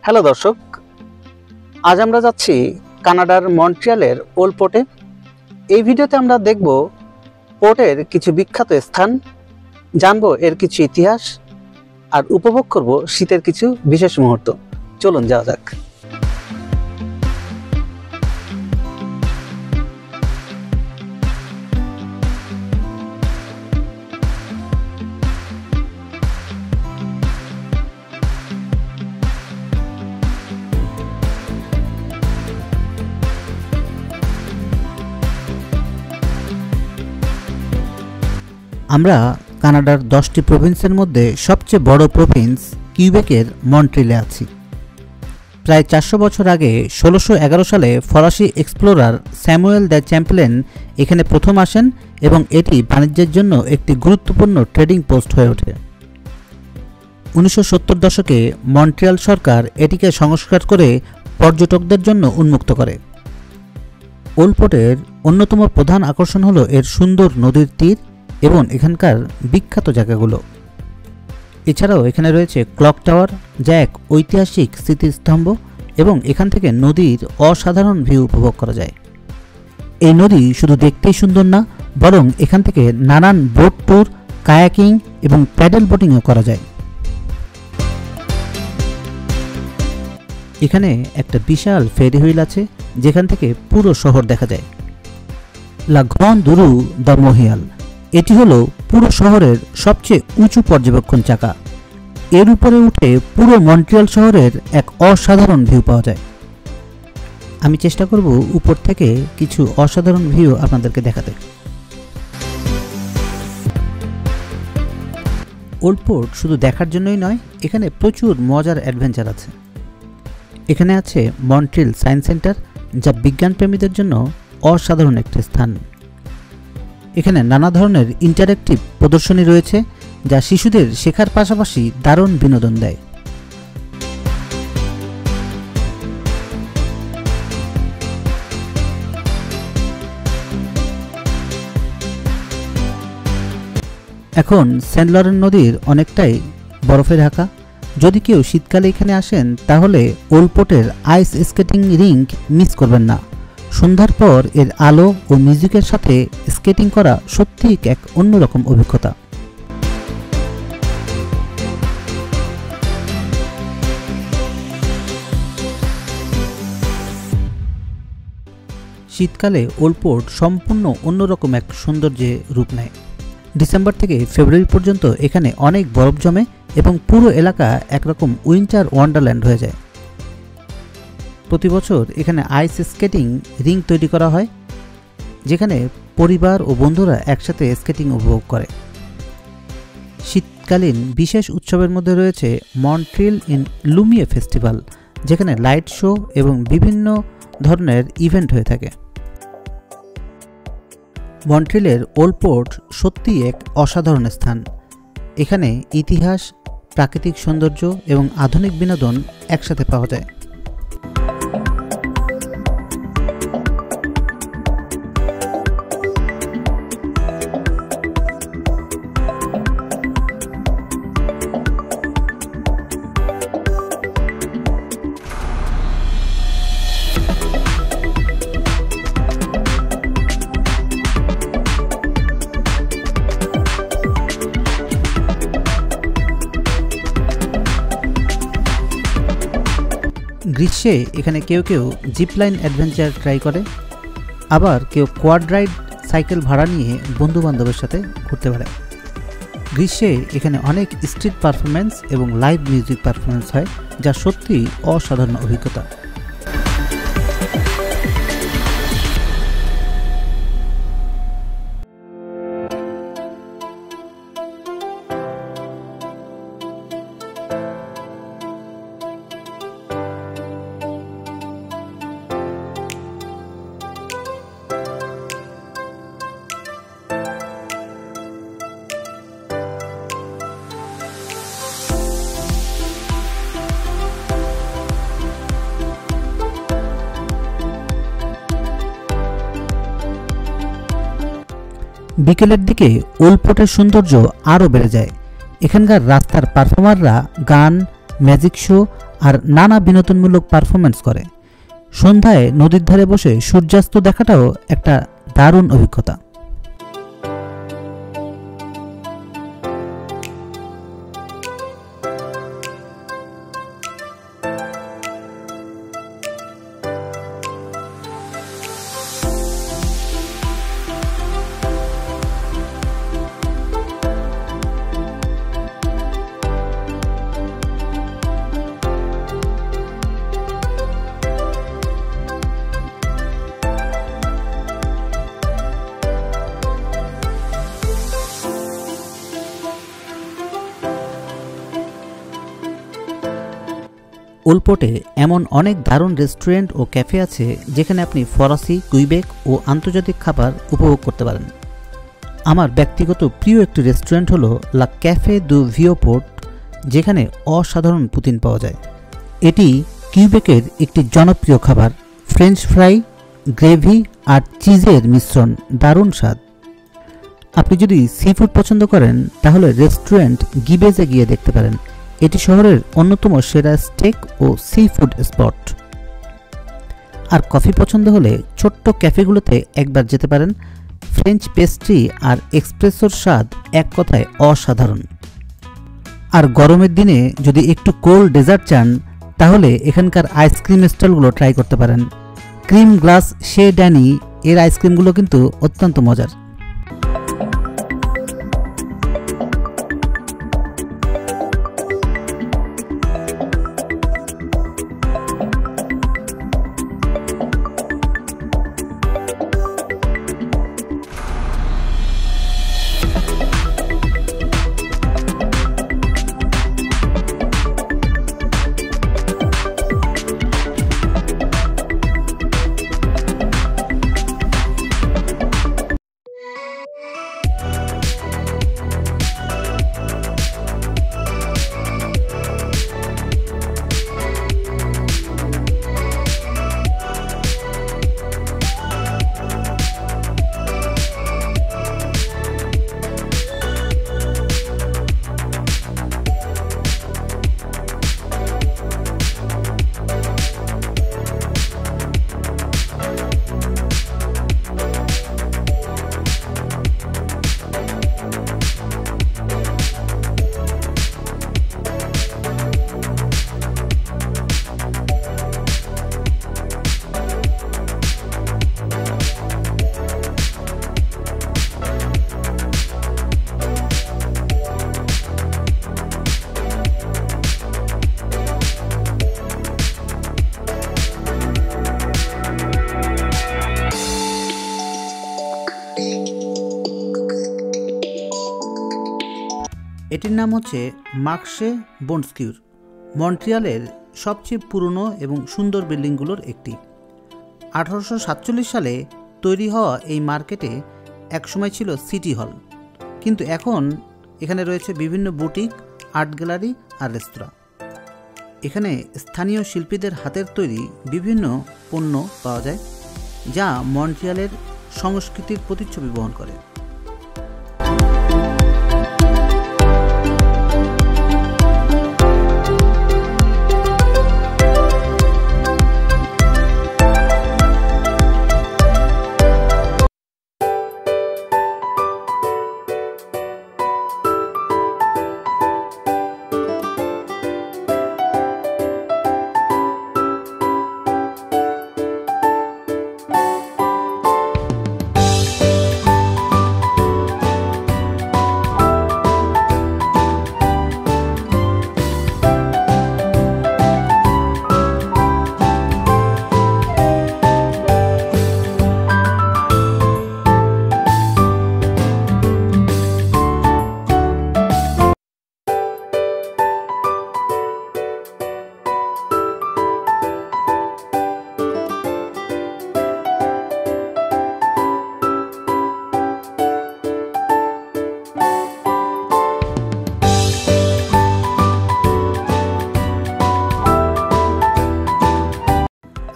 Hello দর্শক, আজ আমরা যাচ্ছি কানাডার মন্ট্রিয়ালের ওল্ড পোর্টে। এই ভিডিওতে আমরা দেখব পোর্টের কিছু বিখ্যাত স্থান, জানবো এর কিছু ইতিহাস আর উপভোগ করব শীতের কিছু বিশেষ মুহূর্ত। চলুন যাওয়া যাক। আমরা কানাডার 10টি প্রভিন্সের মধ্যে সবচেয়ে বড় প্রভিন্স কিউবেকের মন্ট্রিলে আছি। প্রায় 400 বছর আগে 1611 সালে ফরাসি এক্সপ্লোরার স্যামুয়েল দ্য চ্যাম্পলেন এখানে প্রথম আসেন এবং এটি বাণিজ্যের জন্য একটি গুরুত্বপূর্ণ ট্রেডিং পোস্ট হয়ে ওঠে। 1970 দশকে মন্ট্রিয়াল সরকার এটিকে সংস্কার করে পর্যটকদের জন্য উন্মুক্ত করে। ওল্ড পোর্টের অন্যতম প্রধান আকর্ষণ হলো এর সুন্দর নদীর তীর এবং এখানকার বিখ্যাত জায়গাগুলো। এছাড়াও এখানে রয়েছে ক্লক টাওয়ার, যা এক ঐতিহাসিক স্মৃতিস্তম্ভ এবং এখান থেকে নদীর অসাধারণ ভিউ উপভোগ করা যায়। এই নদী শুধু দেখতেই সুন্দর না, বরং এখান থেকে নানান বোট ট্যুর, কায়াকিং এবং প্যাডেল বোটিংও করা যায়। এখানে একটা বিশাল ফেরি হুইল আছে, যেখান থেকে পুরো শহর দেখা যায়। লা গ্রন্ড রু দ্য মহিয়াল, এটি হলো পুরো শহরের সবচেয়ে উঁচু পর্যবেক্ষণ চাকা। এর উপরে উঠে পুরো মন্ট্রিয়াল শহরের এক অসাধারণ ভিউ পাওয়া যায়। আমি চেষ্টা করব উপর থেকে কিছু অসাধারণ ভিউ আপনাদেরকে দেখাতে। ওল্ড পোর্ট শুধু দেখার জন্যই নয়, এখানে প্রচুর মজার অ্যাডভেঞ্চার আছে। এখানে আছে মন্ট্রিয়াল সায়েন্স সেন্টার, যা বিজ্ঞানপ্রেমীদের জন্য অসাধারণ একটি স্থান। এখানে নানা ধরনের ইন্টারেক্টিভ প্রদর্শনী রয়েছে, যা শিশুদের শেখার পাশাপাশি দারুণ বিনোদন দেয়। এখন সেন্ট লরেন্স নদীর অনেকটাই বরফে ঢাকা। যদি কেউ শীতকালে এখানে আসেন, তাহলে ওল্ড পোর্টের আইস স্কেটিং রিঙ্ক মিস করবেন না। সন্ধ্যার পর এর আলো ও মিউজিকের সাথে স্কেটিং করা সত্যিই এক অন্যরকম অভিজ্ঞতা। শীতকালে ওল্ড পোর্ট সম্পূর্ণ অন্যরকম এক সৌন্দর্যে রূপ নেয়। ডিসেম্বর থেকে ফেব্রুয়ারি পর্যন্ত এখানে অনেক বরফ জমে এবং পুরো এলাকা একরকম উইন্টার ওয়ান্ডারল্যান্ড হয়ে যায়। প্রতি বছর এখানে আইস স্কেটিং রিং তৈরি করা হয়, যেখানে পরিবার ও বন্ধুরা একসাথে স্কেটিং উপভোগ করে। শীতকালীন বিশেষ উৎসবের মধ্যে রয়েছে মন্ট্রিয়াল ইন লুমিয়ে ফেস্টিভ্যাল, যেখানে লাইট শো এবং বিভিন্ন ধরনের ইভেন্ট হয়ে থাকে। মন্ট্রিয়ালের ওল্ড পোর্ট সত্যিই এক অসাধারণ স্থান। এখানে ইতিহাস, প্রাকৃতিক সৌন্দর্য এবং আধুনিক বিনোদন একসাথে পাওয়া যায়। গ্রীষ্মে এখানে কেউ কেউ জিপলাইন অ্যাডভেঞ্চার ট্রাই করে, আবার কেউ কোয়াড রাইড সাইকেল ভাড়া নিয়ে বন্ধু বান্ধবের সাথে ঘুরতে পারে। গ্রীষ্মে এখানে অনেক স্ট্রিট পারফরমেন্স এবং লাইভ মিউজিক পারফরমেন্স হয়, যা সত্যিই অসাধারণ অভিজ্ঞতা। বিকেলের দিকে ওল্ড পোর্টের সৌন্দর্য আরও বেড়ে যায়। এখানকার রাস্তার পারফর্মাররা গান, ম্যাজিক শো আর নানা বিনোদনমূলক পারফরমেন্স করে। সন্ধ্যায় নদীর ধারে বসে সূর্যাস্ত দেখাটাও একটা দারুণ অভিজ্ঞতা। ওলপোর্টে এমন অনেক দারুণ রেস্টুরেন্ট ও ক্যাফে আছে যেখানে আপনি ফরাসি, কুইবেক ও আন্তর্জাতিক খাবার উপভোগ করতে পারেন। আমার ব্যক্তিগত প্রিয় একটি রেস্টুরেন্ট হলো লা ক্যাফে দু ভিওপোর্ট, যেখানে অসাধারণ পুতিন পাওয়া যায়। এটি কিউবেকের একটি জনপ্রিয় খাবার। ফ্রেঞ্চ ফ্রাই, গ্রেভি আর চিজের মিশ্রণ দারুণ স্বাদ। আপনি যদি সি ফুড পছন্দ করেন তাহলে রেস্টুরেন্ট গিবেজে গিয়ে দেখতে পারেন। এটি শহরের অন্যতম সেরা স্টেক ও সি ফুড স্পট। আর কফি পছন্দ হলে ছোট্ট ক্যাফেগুলোতে একবার যেতে পারেন। ফ্রেঞ্চ পেস্ট্রি আর এক্সপ্রেসোর স্বাদ এক কথায় অসাধারণ। আর গরমের দিনে যদি একটু কোল্ড ডেজার্ট চান তাহলে এখানকার আইসক্রিম স্টলগুলো ট্রাই করতে পারেন। ক্রিম গ্লাস শে ড্যানি এর আইসক্রিমগুলো কিন্তু অত্যন্ত মজার। এটির নাম হচ্ছে মার্শে বন্ডস্কিউর, মন্ট্রিয়ালের সবচেয়ে পুরনো এবং সুন্দর বিল্ডিংগুলোর একটি। 1847 সালে তৈরি হওয়া এই মার্কেটে একসময় ছিল সিটি হল, কিন্তু এখন এখানে রয়েছে বিভিন্ন বুটিক, আর্ট গ্যালারি আর রেস্তোরাঁ। এখানে স্থানীয় শিল্পীদের হাতের তৈরি বিভিন্ন পণ্য পাওয়া যায়, যা মন্ট্রিয়ালের সংস্কৃতির প্রতিচ্ছবি বহন করে।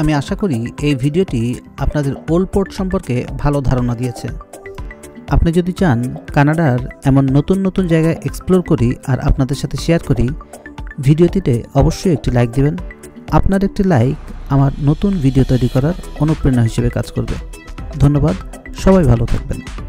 আমি আশা করি এই ভিডিওটি আপনাদের ওলপোর্ট সম্পর্কে ভালো ধারণা দিয়েছে। আপনি যদি চান কানাডার এমন নতুন নতুন জায়গায় এক্সপ্লোর করি আর আপনাদের সাথে শেয়ার করি, ভিডিওটিতে অবশ্যই একটি লাইক দিবেন। আপনার একটি লাইক আমার নতুন ভিডিও তৈরি করার অনুপ্রেরণা হিসেবে কাজ করবে। ধন্যবাদ, সবাই ভালো থাকবেন।